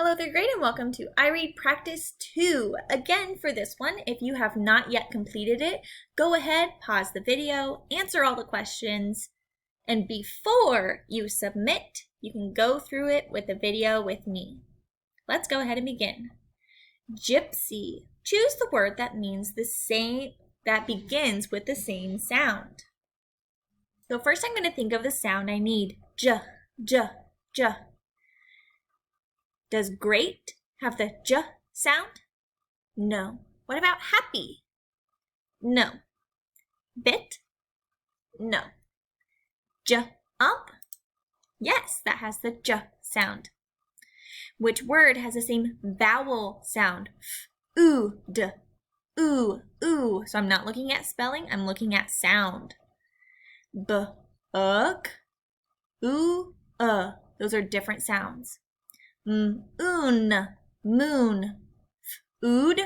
Hello, third grade, and welcome to iRead Practice 2. Again, for this one, if you have not yet completed it, go ahead, pause the video, answer all the questions, and before you submit, you can go through it with the video with me. Let's go ahead and begin. Gypsy. Choose the word that means the same, that begins with the same sound. So first I'm going to think of the sound I need. J, j, j. Does great have the j sound? No. What about happy? No. Bit? No. Jump? Yes, that has the j sound. Which word has the same vowel sound? F, d, oo. So I'm not looking at spelling, I'm looking at sound. B, uk, oo, those are different sounds. Moon, moon, food,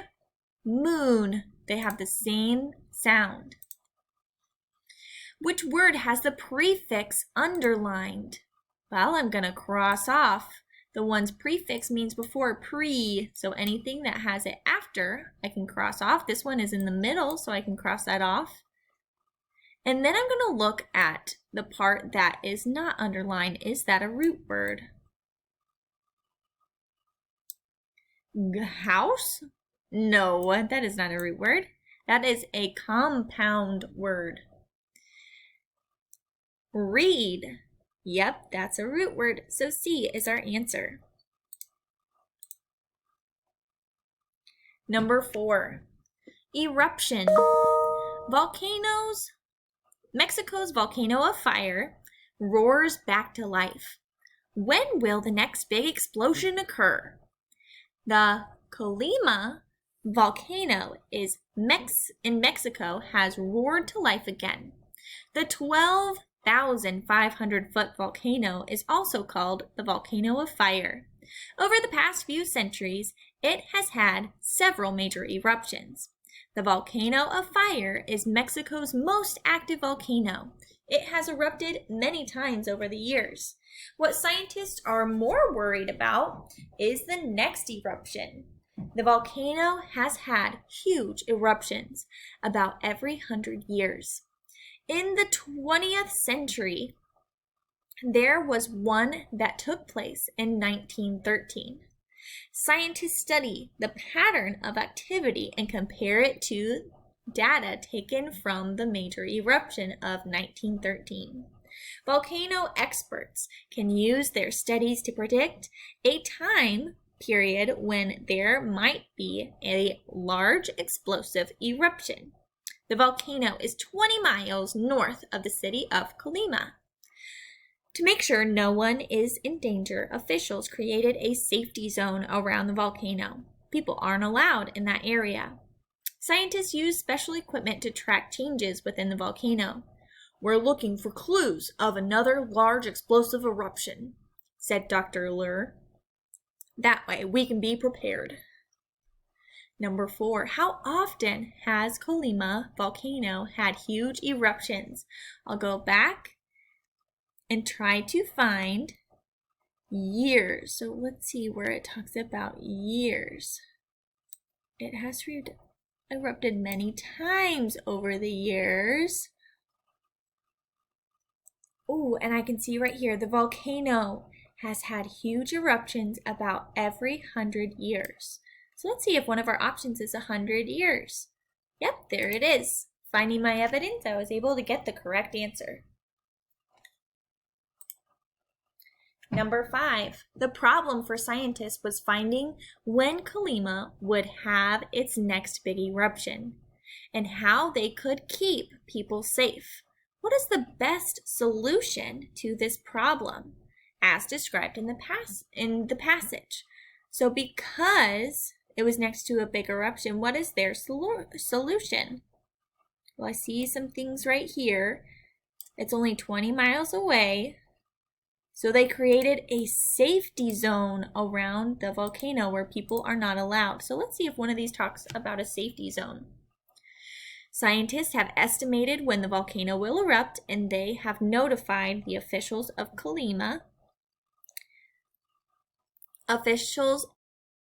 moon. They have the same sound. Which word has the prefix underlined? Well, I'm going to cross off the one's prefix means before pre, so anything that has it after, I can cross off. This one is in the middle, so I can cross that off. And then I'm going to look at the part that is not underlined. Is that a root word? House? No, that is not a root word. That is a compound word. Read. Yep, that's a root word. So C is our answer. Number 4. Eruption. Volcanoes. Mexico's volcano of fire roars back to life. When will the next big explosion occur? The Colima volcano in Mexico has roared to life again. The 12,500-foot volcano is also called the Volcano of Fire. Over the past few centuries, it has had several major eruptions. The Volcano of Fire is Mexico's most active volcano. It has erupted many times over the years. What scientists are more worried about is the next eruption. The volcano has had huge eruptions about every 100 years. In the 20th century, there was one that took place in 1913. Scientists study the pattern of activity and compare it to data taken from the major eruption of 1913. Volcano experts can use their studies to predict a time period when there might be a large explosive eruption. The volcano is 20 miles north of the city of Colima. To make sure no one is in danger, officials created a safety zone around the volcano. People aren't allowed in that area. Scientists use special equipment to track changes within the volcano. We're looking for clues of another large explosive eruption, said Dr. Lur. That way we can be prepared. Number 4. How often has Colima volcano had huge eruptions? I'll go back and try to find years. So let's see where it talks about years. It has erupted many times over the years. Oh, and I can see right here, the volcano has had huge eruptions about every 100 years. So let's see if one of our options is 100 years. Yep, there it is. Finding my evidence, I was able to get the correct answer. Number 5, the problem for scientists was finding when Colima would have its next big eruption and how they could keep people safe. What is the best solution to this problem as described in the passage? So because it was next to a big eruption, what is their solution? Well, I see some things right here. It's only 20 miles away. So they created a safety zone around the volcano where people are not allowed. So let's see if one of these talks about a safety zone. Scientists have estimated when the volcano will erupt, and they have notified the officials of Colima Officials